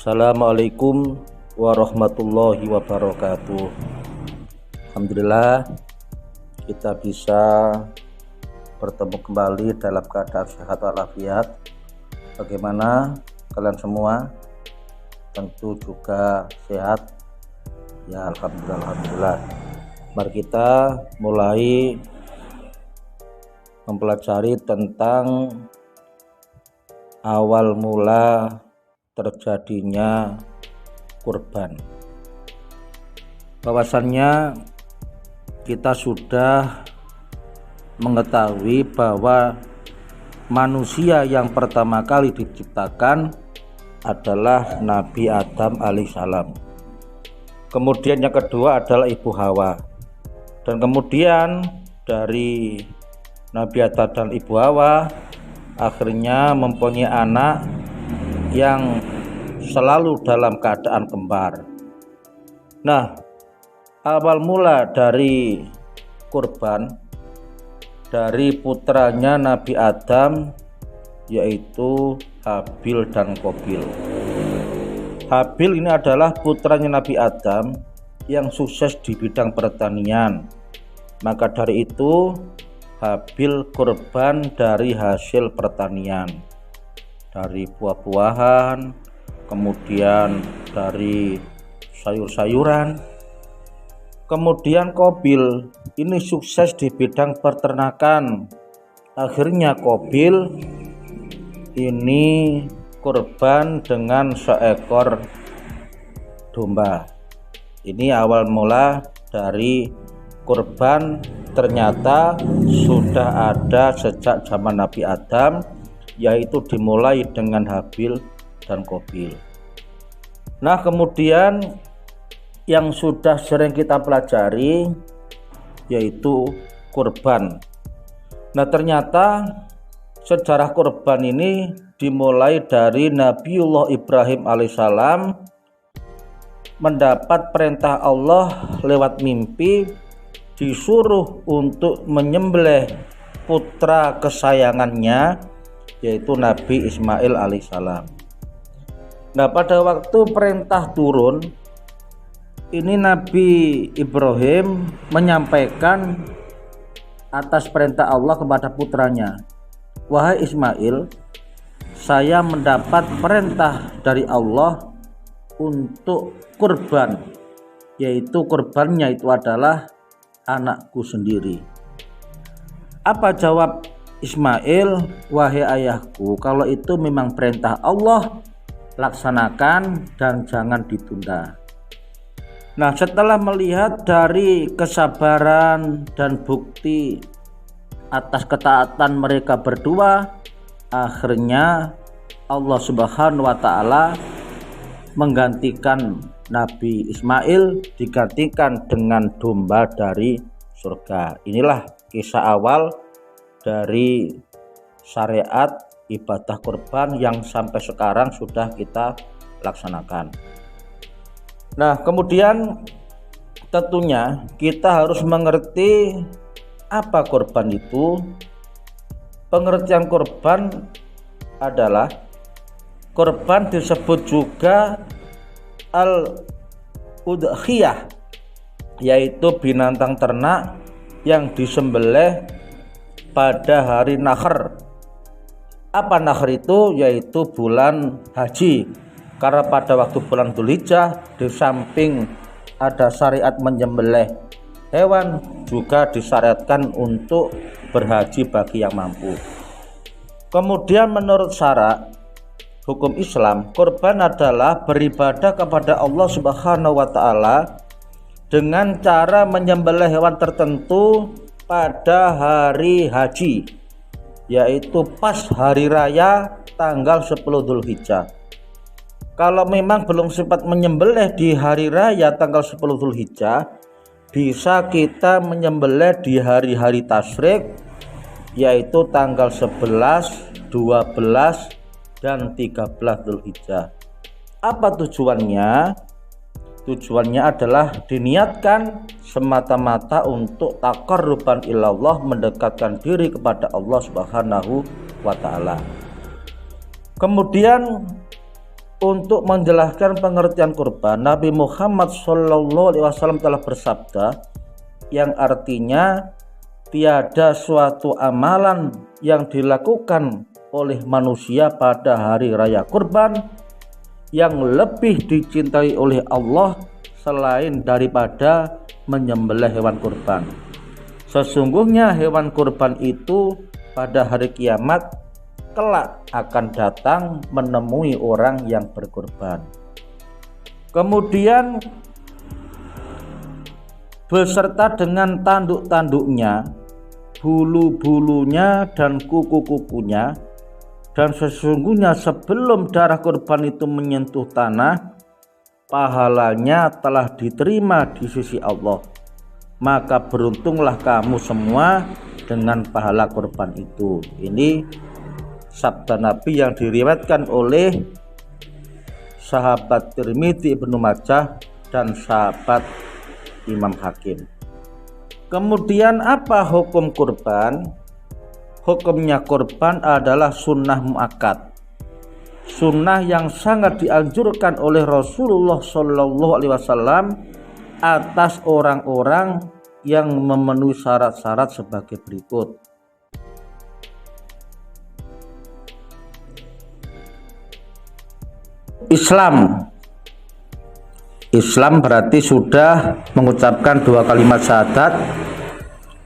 Assalamualaikum warahmatullahi wabarakatuh. Alhamdulillah kita bisa bertemu kembali dalam keadaan sehat walafiat. Bagaimana kalian semua? Tentu juga sehat ya, alhamdulillah. Mari kita mulai mempelajari tentang awal mula terjadinya kurban. Bahwasannya kita sudah mengetahui bahwa manusia yang pertama kali diciptakan adalah Nabi Adam alaihissalam. Kemudian yang kedua adalah Ibu Hawa. Dan kemudian dari Nabi Adam dan Ibu Hawa akhirnya mempunyai anak yang selalu dalam keadaan kembar. Nah, awal mula dari kurban dari putranya Nabi Adam yaitu Habil dan Qabil. Habil ini adalah putranya Nabi Adam yang sukses di bidang pertanian. Maka dari itu Habil kurban dari hasil pertanian, dari buah-buahan, kemudian dari sayur-sayuran. Kemudian Qabil ini sukses di bidang peternakan. Akhirnya Qabil ini kurban dengan seekor domba. Ini awal mula dari kurban, ternyata sudah ada sejak zaman Nabi Adam, yaitu dimulai dengan Habil dan Qabil. Nah, kemudian yang sudah sering kita pelajari yaitu kurban. Nah, ternyata sejarah kurban ini dimulai dari Nabiullah Ibrahim alaihissalam mendapat perintah Allah lewat mimpi, disuruh untuk menyembelih putra kesayangannya yaitu Nabi Ismail alaihissalam. Nah, pada waktu perintah turun ini Nabi Ibrahim menyampaikan atas perintah Allah kepada putranya, "Wahai Ismail, saya mendapat perintah dari Allah untuk kurban, yaitu kurbannya itu adalah anakku sendiri." Apa jawab Ismail? "Wahai ayahku, kalau itu memang perintah Allah, laksanakan dan jangan ditunda." Nah, setelah melihat dari kesabaran dan bukti atas ketaatan mereka berdua, akhirnya Allah Subhanahu wa Ta'ala menggantikan Nabi Ismail, digantikan dengan domba dari surga. Inilah kisah awal dari syariat ibadah kurban yang sampai sekarang sudah kita laksanakan. Nah, kemudian tentunya kita harus mengerti apa kurban itu. Pengertian kurban adalah kurban disebut juga al-udhiyah, yaitu binatang ternak yang disembelih pada hari Nahr. Apa Nahr itu? Yaitu bulan haji. Karena pada waktu bulan Dzulhijjah, di samping ada syariat menyembelih hewan, juga disyariatkan untuk berhaji bagi yang mampu. Kemudian menurut syarak hukum Islam, kurban adalah beribadah kepada Allah Subhanahu wa Ta'ala dengan cara menyembelih hewan tertentu pada hari haji, yaitu pas hari raya tanggal 10 Dzulhijjah. Kalau memang belum sempat menyembelih di hari raya tanggal 10 Dzulhijjah, bisa kita menyembelih di hari-hari tasyrik, yaitu tanggal 11, 12, dan 13 Dzulhijjah. Apa tujuannya? Tujuannya adalah diniatkan semata-mata untuk taqarruban ilallah, mendekatkan diri kepada Allah Subhanahu wa Ta'ala. Kemudian Untuk menjelaskan pengertian kurban, Nabi Muhammad SAW telah bersabda, yang artinya tiada suatu amalan yang dilakukan oleh manusia pada hari raya kurban yang lebih dicintai oleh Allah selain daripada menyembelih hewan kurban. Sesungguhnya hewan kurban itu pada hari kiamat kelak akan datang menemui orang yang berkurban. Kemudian beserta dengan tanduk-tanduknya, bulu-bulunya dan kuku-kukunya, dan sesungguhnya sebelum darah kurban itu menyentuh tanah, pahalanya telah diterima di sisi Allah. Maka beruntunglah kamu semua dengan pahala kurban itu. Ini sabda Nabi yang diriwayatkan oleh sahabat Tirmidzi, Ibnu Majah, dan sahabat Imam Hakim. Kemudian apa hukum kurban? Hukumnya kurban adalah sunnah muakkad, sunnah yang sangat dianjurkan oleh Rasulullah SAW atas orang-orang yang memenuhi syarat-syarat sebagai berikut. Islam berarti sudah mengucapkan 2 kalimat syahadat.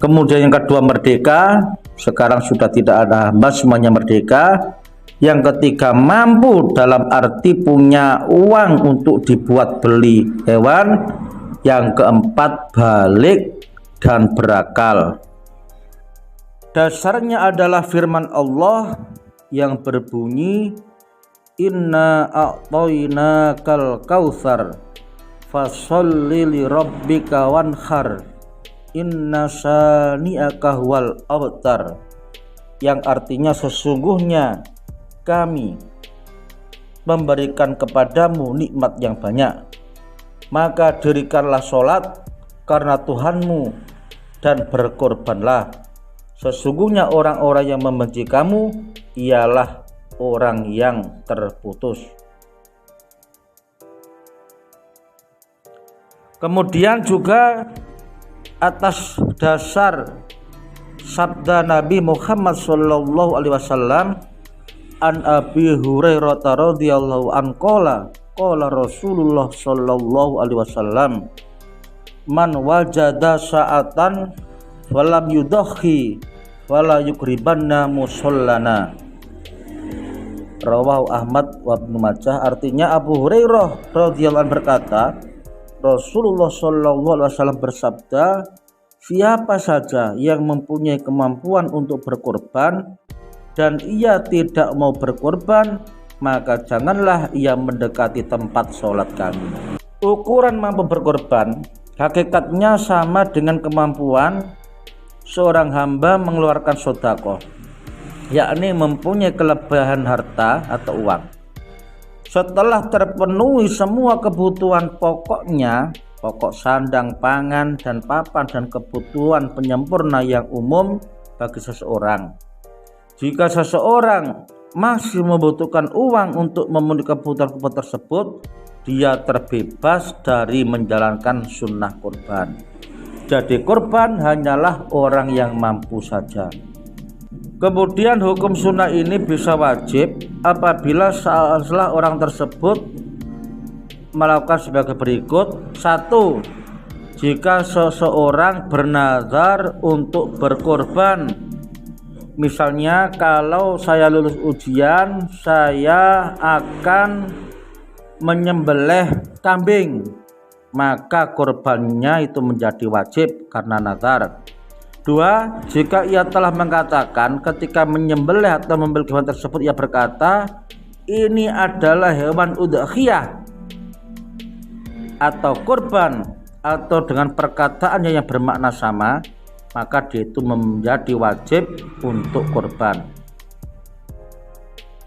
Kemudian yang kedua merdeka, sekarang sudah tidak ada hamba, semuanya merdeka. Yang ketiga mampu dalam arti punya uang untuk dibuat beli hewan. Yang keempat balik dan berakal. Dasarnya adalah firman Allah yang berbunyi, Inna a'toinakal kautsar fasholli li rabbika wanhar inna syani'aka huwal abtar, yang artinya sesungguhnya kami memberikan kepadamu nikmat yang banyak, maka dirikanlah sholat karena Tuhanmu dan berkorbanlah. Sesungguhnya orang-orang yang membenci kamu ialah orang yang terputus. Kemudian juga atas dasar sabda Nabi Muhammad SAW, an Abi Hurairah radhiyallahu anhu qala Rasulullah sallallahu alaihi wasallam, man wajada sa'atan walam yudakhi wala yukribanna musallana. Rawahu Ahmad wa Ibnu Majah. Artinya Abu Hurairah radhiyallahu anhu berkata, Rasulullah sallallahu alaihi wasallam bersabda, siapa saja yang mempunyai kemampuan untuk berkorban dan ia tidak mau berkorban, maka janganlah ia mendekati tempat sholat kami. Ukuran mampu berkorban hakikatnya sama dengan kemampuan seorang hamba mengeluarkan sedekah, yakni mempunyai kelebihan harta atau uang. Setelah terpenuhi semua kebutuhan pokoknya, pokok sandang, pangan, dan papan, dan kebutuhan penyempurna yang umum bagi seseorang. Jika seseorang masih membutuhkan uang untuk memenuhi kebutuhan tersebut, dia terbebas dari menjalankan sunnah kurban. Jadi kurban hanyalah orang yang mampu saja. Kemudian hukum sunnah ini bisa wajib apabila salah orang tersebut melakukan sebagai berikut. 1. Jika seseorang bernazar untuk berkorban, misalnya kalau saya lulus ujian saya akan menyembelih kambing, maka korbannya itu menjadi wajib karena nazar. 2. Jika ia telah mengatakan ketika menyembelih atau membeli hewan tersebut, ia berkata ini adalah hewan udhiyah atau kurban, atau dengan perkataannya yang bermakna sama, maka dia itu menjadi wajib untuk kurban.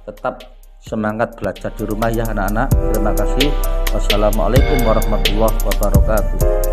Tetap semangat belajar di rumah ya anak-anak. Terima kasih. Wassalamualaikum warahmatullahi wabarakatuh.